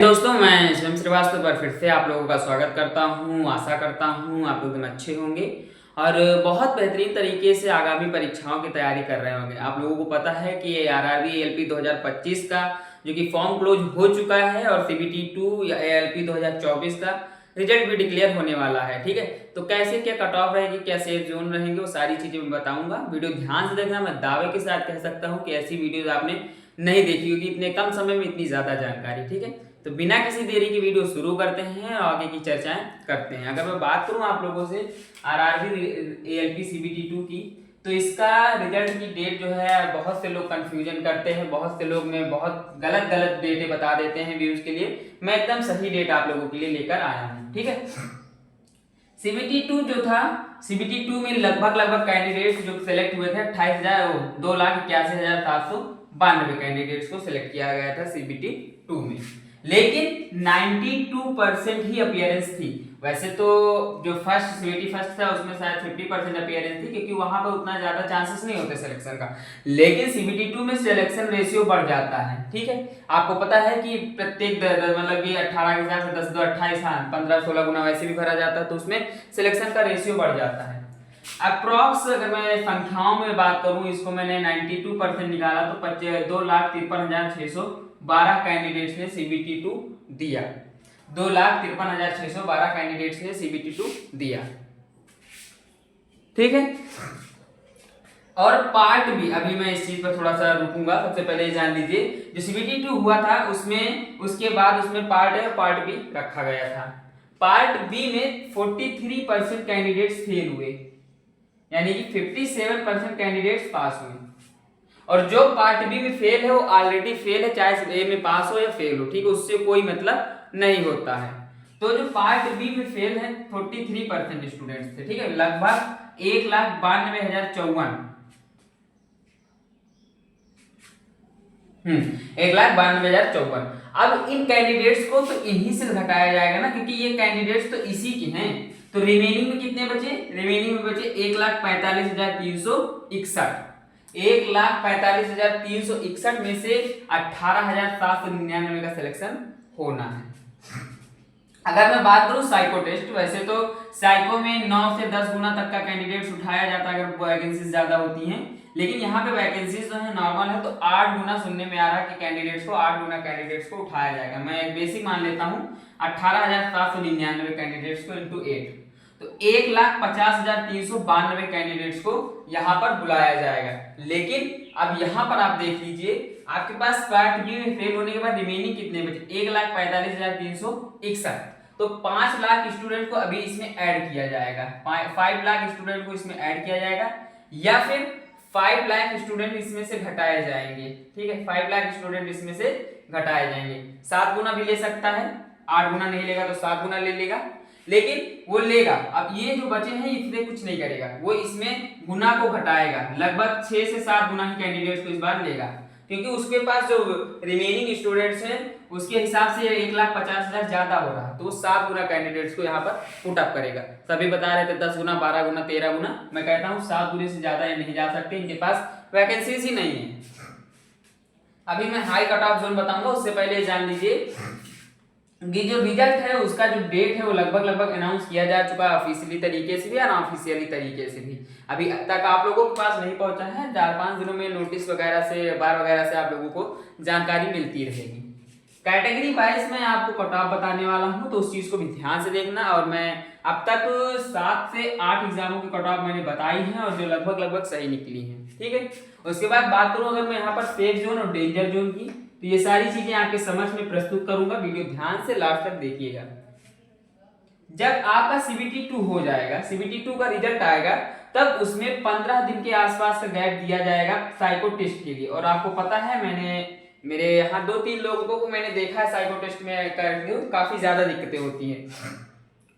दोस्तों, मैं शिवम श्रीवास्तव पर फिर से आप लोगों का स्वागत करता हूं। आशा करता हूं आप लोग एकदम अच्छे होंगे और बहुत बेहतरीन तरीके से आगामी परीक्षाओं की तैयारी कर रहे होंगे। आप लोगों को पता है कि आरआरबी एएलपी 2025 का जो कि फॉर्म क्लोज हो चुका है और सीबीटी 2 या एएलपी 2024 का रिजल्ट भी डिक्लेयर होने वाला है। ठीक है, तो कैसे क्या कट ऑफ रहेगी, क्या सेफ जोन रहेंगे, वो सारी चीजें मैं बताऊंगा। वीडियो ध्यान से देखना। मैं दावे के साथ कह सकता हूँ कि ऐसी वीडियोज आपने नहीं देखी होगी इतने कम समय में इतनी ज्यादा जानकारी। ठीक है, तो बिना किसी देरी की वीडियो शुरू करते हैं और आगे की चर्चाएं करते हैं। अगर मैं बात करूं आप लोगों से आरआरबी एएलपी सीबीटी 2 की, तो इसका रिजल्ट की डेट जो है बहुत से लोग कंफ्यूजन करते हैं, बहुत से लोग में बहुत गलत गलत डेटें बता देते हैं व्यूज के लिए। मैं एकदम सही डेट आप लोगों के लिए लेकर आया हूँ। ठीक है, सीबीटी 2 जो था, सीबीटी 2 में लगभग कैंडिडेट्स जो सिलेक्ट हुए थे 2,81,792 कैंडिडेट्स को सिलेक्ट किया गया था सीबीटी 2 में, लेकिन 92% ही अपीयरेंस थी। वैसे तो जो फर्स्ट सीबीटी फर्स्ट था उसमें शायद 50% अपीयरेंस थी, क्योंकि वहां पर उतना ज्यादा चांसेस नहीं होते सिलेक्शन का। लेकिन सीबीटी 2 में सिलेक्शन रेशियो बढ़ जाता है। ठीक है, आपको पता है कि प्रत्येक मतलब कि 18 के हिसाब से 10 2 28 15 16 गुना वैसे भी भरा जाता है, तो उसमें सिलेक्शन का रेशियो बढ़ जाता है। अप्रॉक्स अगर मैं संख्याओं में बात करूं, इसको मैंने 92% निकाला तो 2,53,612 कैंडिडेट्स ने सीबीटी 2 दिया। 2,53,612 कैंडिडेट्स ने सीबीटी 2 दिया। ठीक है, और पार्ट बी, अभी मैं इस चीज पर थोड़ा सा रुकूंगा। सबसे पहले जान लीजिए, जो सीबीटी 2 हुआ था उसमें उसके बाद उसमें पार्ट ए और पार्ट बी रखा गया था। पार्ट बी में 43% कैंडिडेट्स फेल हुए, यानी कि 57% कैंडिडेट्स पास हुए। और जो पार्ट बी में फेल है वो ऑलरेडी फेल है, चाहे ए में पास हो या फेल हो। ठीक है, उससे कोई मतलब नहीं होता है। तो जो पार्ट बी में फेल है 43% स्टूडेंट्स थे। ठीक है, लगभग 1,92,054 1,92,054। अब इन कैंडिडेट्स को तो इन्हीं से घटाया जाएगा ना, क्योंकि ये कैंडिडेट्स तो इसी के हैं। तो रिमेनिंग में कितने बचे? रिमेनिंग में बचे 1,45,361। 1,45,361 में से 18,799 का सिलेक्शन होना है। अगर मैं बात करूं साइको टेस्ट, वैसे तो साइको में 9 से 10 गुना तक का कैंडिडेट्स उठाया जाता है अगर वैकेंसीज ज्यादा होती हैं, लेकिन यहाँ पे वैकेंसीज जो है नॉर्मल है, तो 8 गुना सुनने में आ रहा है कि कैंडिडेट्स को 8 गुना कैंडिडेट्स को उठाया जाएगा। मैं एक बेसिक मान लेता हूँ 18,799 कैंडिडेट्स को इंटू 8, तो 1,50,392 कैंडिडेट्स को यहाँ पर बुलाया जाएगा। लेकिन अब यहाँ पर आप देख लीजिए, आपके पास पार्ट बी में फेल होने के बाद रिमेनिंग कितने बचे? 1,45,361। तो 5 लाख स्टूडेंट को अभी इसमें ऐड किया जाएगा, 5 लाख स्टूडेंट को इसमें ऐड किया जाएगा, या फिर 5 लाख स्टूडेंट इसमें से घटाए जाएंगे। ठीक है, 5 लाख स्टूडेंट इसमें से घटाए जाएंगे। 7 गुना भी ले सकता है, 8 गुना नहीं लेगा तो 7 गुना ले लेगा, लेकिन वो लेगा। अब ये जो बचे हैं इसमें कुछ नहीं करेगा, वो इसमें गुना को घटाएगा। लगभग 6 से 7 गुना ही कैंडिडेट्स को इस बार लेगा, क्योंकि उसके पास जो रिमेनिंग स्टूडेंट्स हैं उसके हिसाब से 1,50,000 ज्यादा हो रहा है, तो वो 7 गुना कैंडिडेट्स को यहाँ पर पुट अप करेगा। सभी बता रहे थे 10 गुना, 12 गुना, 13 गुना। मैं कहता हूँ 7 गुने से ज्यादा ये नहीं जा सकते, इनके पास वैकेंसीज ही नहीं है। अभी मैं हाई कट ऑफ जोन बताऊंगा, उससे पहले जान लीजिए कि जो रिजल्ट है उसका जो डेट है वो लगभग अनाउंस किया जा चुका है, ऑफिशियली तरीके से भी और अनऑफिशियली तरीके से भी। अभी तक आप लोगों के पास नहीं पहुंचा है। 4-5 दिनों में नोटिस वगैरह से, बार वगैरह से आप लोगों को जानकारी मिलती रहेगी। कैटेगरी वाइज मैं आपको कट ऑफ बताने वाला हूं, तो उस चीज को भी ध्यान से देखना। और मैं अब तक 7 से 8 एग्जामों की कट ऑफ मैंने बताई है और जो लगभग सही निकली है। ठीक है, उसके बाद बात करूं अगर मैं यहाँ पर सेफ जोन और डेंजर जोन की, तो ये सारी चीजें आपके समझ में प्रस्तुत करूंगा। वीडियो ध्यान से लास्ट तक देखिएगा। जब आपका सीबीटी 2 हो जाएगा, सीबीटी 2 का रिजल्ट आएगा, तब उसमें 15 दिन के आसपास का गैप दिया जाएगा साइको टेस्ट के लिए। और आपको पता है, मैंने मेरे यहाँ 2-3 लोगों को मैंने देखा है साइको टेस्ट में करके काफी ज्यादा दिक्कतें होती हैं।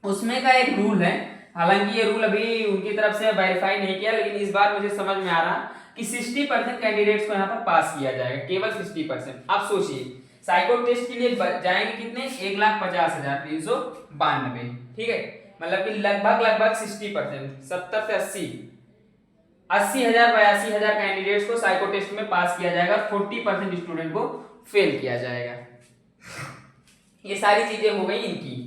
उसमें का एक रूल है, हालांकि ये रूल अभी उनकी तरफ से वेरीफाई नहीं किया, लेकिन इस बार मुझे समझ में आ रहा कि 60% कैंडिडेट्स को यहाँ पर पास किया जाएगा, केवल 60%। आप सोचिए, साइको टेस्ट के लिए जाएंगे कितने? 1,50,392। ठीक है, मतलब कि लगभग 60%, 70 से 80,000 82,000 कैंडिडेट्स को साइको टेस्ट में पास किया जाएगा, 40% स्टूडेंट को फेल किया जाएगा। ये सारी चीजें हो गई इनकी।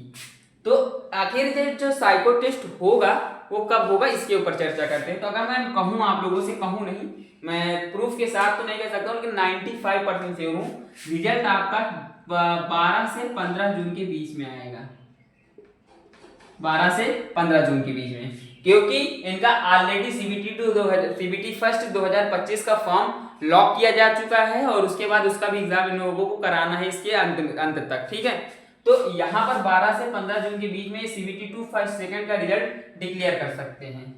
तो आखिर जो साइको टेस्ट होगा वो कब होगा इसके ऊपर चर्चा करते हैं। तो अगर मैं कहूँ आप लोगों से, कहूँ नहीं, मैं प्रूफ के साथ तो नहीं कह सकता हूँ, लेकिन 95% श्योर हूँ रिजल्ट आपका 12 से 15 जून के बीच में आएगा। 12 से 15 जून के बीच में, क्योंकि इनका ऑलरेडी सीबीटी फर्स्ट 2025 का फॉर्म लॉक किया जा चुका है और उसके बाद उसका भी एग्जाम इन लोगों को कराना है इसके अंत तक। ठीक है, तो यहाँ पर 12 से 15 जून के बीच में सीबीटी 2 फर्स्ट सेकंड का रिजल्ट डिक्लेयर कर सकते हैं।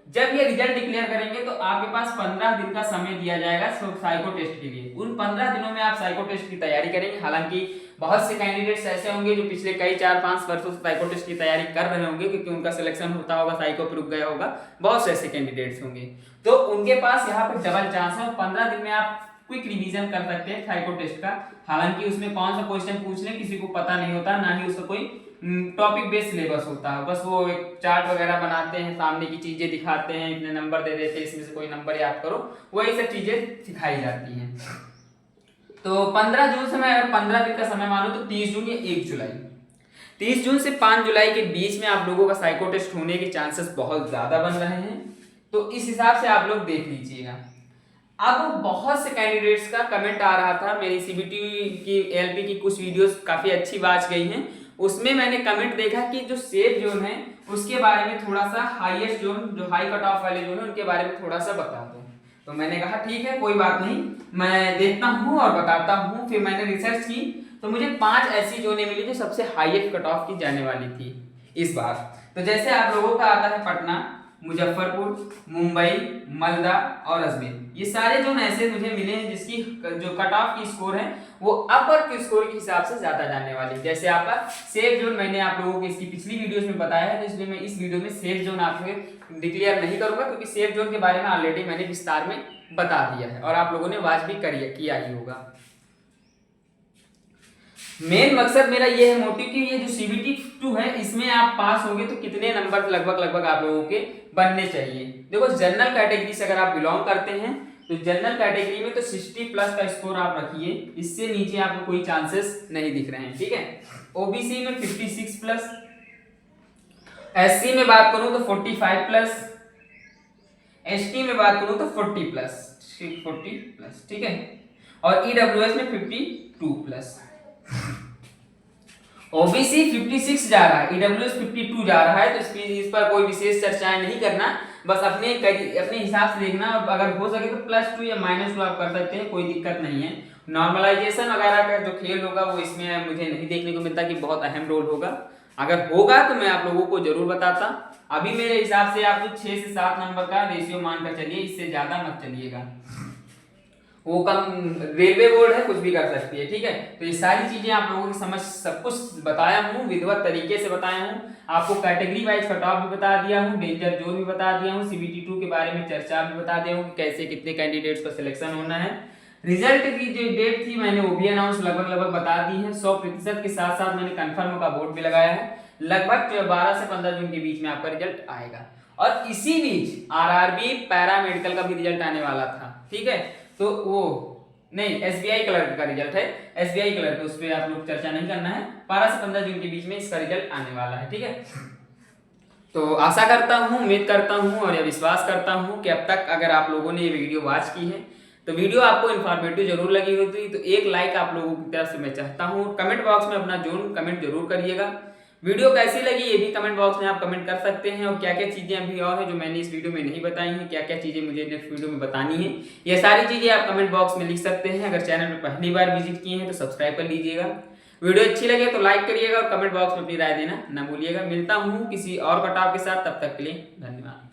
जब ये रिजल्ट डिक्लेयर करेंगे तो आपके पास 15 दिन का समय दिया जाएगा साइको टेस्ट के लिए। उन 15 दिनों में आप साइको टेस्ट की तैयारी करेंगे। हालांकि बहुत से कैंडिडेट्स ऐसे होंगे जो पिछले कई 4-5 वर्षों से साइको टेस्ट की तैयारी कर रहे होंगे, क्योंकि उनका सिलेक्शन होता होगा, साइको पे रुक गया होगा, बहुत से ऐसे कैंडिडेट्स होंगे, तो उनके पास यहाँ पे डबल चांस है। 15 दिन में आप क्विक रिवीजन कर सकते हैं साइको टेस्ट का। हालांकि उसमें कौन सा क्वेश्चन पूछ लें किसी को पता नहीं होता, ना ही उसका कोई टॉपिक बेस्ड सिलेबस होता है। बस वो एक चार्ट वगैरह बनाते हैं, सामने की चीजें दिखाते हैं, इतने नंबर दे देते हैं, इसमें से कोई नंबर याद करो, वही सब चीजें सिखाई जाती हैं। तो 15 जून से मैं अगर 15 दिन का समय मानूं तो 30 जून या 1 जुलाई, 30 जून से 5 जुलाई के बीच में आप लोगों का साइको टेस्ट होने के चांसेस बहुत ज्यादा बन रहे हैं। तो इस हिसाब से आप लोग देख लीजिएगा। अब बहुत से कैंडिडेट्स का कमेंट आ रहा था, मेरी सीबीटी की एलपी की कुछ वीडियोस काफी अच्छी बात गई हैं, उसमें मैंने कमेंट देखा कि जो सेफ जोन है उसके बारे में थोड़ा सा, हाईएस्ट जोन जो हाई कट ऑफ वाले जोन है उनके बारे में थोड़ा सा बता दो। तो मैंने कहा ठीक है कोई बात नहीं, मैं देखता हूँ और बताता हूँ। फिर मैंने रिसर्च की तो मुझे 5 ऐसी जोनें मिली जो सबसे हाईएस्ट कट ऑफ की जाने वाली थी इस बार। तो जैसे आप लोगों का आता है पटना, मुजफ्फरपुर, मुंबई, मालदा और अजमेर, ये सारे जोन ऐसे मुझे मिले हैं जिसकी जो कट ऑफ की स्कोर है वो अपर के स्कोर के हिसाब से ज्यादा जाने वाली। जैसे आपका सेफ जोन मैंने आप लोगों को इसकी पिछली वीडियोस में बताया है, तो इसलिए मैं इस वीडियो में सेफ जोन आपको डिक्लेयर नहीं करूंगा, क्योंकि सेफ जोन के बारे में ऑलरेडी मैंने विस्तार में बता दिया है और आप लोगों ने वाच भी किया ही होगा। मेन मकसद मेरा ये है मोटिव कि ये जो सीबीटी 2 है इसमें आप पास होंगे तो कितने नंबर लगभग आप लोगों के बनने चाहिए। देखो जनरल कैटेगरी से अगर आप बिलोंग करते हैं तो जनरल कैटेगरी में तो 60 प्लस का स्कोर आप रखिए, इससे नीचे आपको कोई चांसेस नहीं दिख रहे हैं। ठीक है, ओबीसी में 56 प्लस, एससी में बात करूं तो 45 प्लस, एसटी में बात करूं तो 40 प्लस, ठीक है, और ईडब्ल्यूएस में 52 प्लस। ओबीसी 56 जा रहा है, ईडब्ल्यूएस 52 जा रहा है, तो इस पर कोई विशेष चर्चाएं नहीं करना, बस अपने हिसाब से देखना। अगर हो सके तो +2 या -2 आप कर सकते हैं, कोई दिक्कत नहीं है। नॉर्मलाइजेशन वगैरह का जो खेल होगा वो इसमें मुझे नहीं देखने को मिलता कि बहुत अहम रोल होगा। अगर होगा तो मैं आप लोगों को जरूर बताता। अभी मेरे हिसाब से आप 6 से 7 नंबर का रेशियो मानकर चलिए, इससे ज्यादा मत चलिएगा। वो कम, रेलवे बोर्ड है, कुछ भी कर सकती है। ठीक है, तो ये सारी चीजें आप लोगों की समझ सब कुछ बताया हूँ, विधिवत तरीके से बताया हूँ। आपको कैटेगरी वाइज कट ऑफ भी बता दिया हूँ, डेंजर जोन भी बता दिया हूँ, सीबीटी 2 के बारे में चर्चा भी बता दिया हूँ कि कैसे कितने कैंडिडेट्स का सिलेक्शन होना है। रिजल्ट की जो डेट थी मैंने वो भी अनाउंस लगभग बता दी है। 100% के साथ साथ मैंने कंफर्म का बोर्ड भी लगाया है। लगभग 12 से 15 जून के बीच में आपका रिजल्ट आएगा। और इसी बीच आरआरबी पैरामेडिकल का भी रिजल्ट आने वाला था। ठीक है, तो वो नहीं, एसबीआई क्लर्क का रिजल्ट है, एसबीआई क्लर्क, उस पर आप लोग चर्चा नहीं करना है। 12 से 15 जून के बीच में इसका रिजल्ट आने वाला है। ठीक है, तो आशा करता हूँ, उम्मीद करता हूँ और यह विश्वास करता हूँ कि अब तक अगर आप लोगों ने ये वीडियो वॉच की है तो वीडियो आपको इन्फॉर्मेटिव जरूर लगी होती, तो एक लाइक आप लोगों की तरफ से मैं चाहता हूँ। कमेंट बॉक्स में अपना जोन कमेंट जरूर करिएगा। वीडियो कैसी लगी ये भी कमेंट बॉक्स में आप कमेंट कर सकते हैं, और क्या क्या चीजें अभी और है जो मैंने इस वीडियो में नहीं बताई हैं, क्या क्या चीजें मुझे नेक्स्ट वीडियो में बतानी है, ये सारी चीजें आप कमेंट बॉक्स में लिख सकते हैं। अगर चैनल में पहली बार विजिट किए हैं तो सब्सक्राइब कर लीजिएगा। वीडियो अच्छी लगे तो लाइक करिएगा और कमेंट बॉक्स में अपनी राय देना ना भूलिएगा। मिलता हूँ किसी और कटाव के साथ, तब तक के लिए धन्यवाद।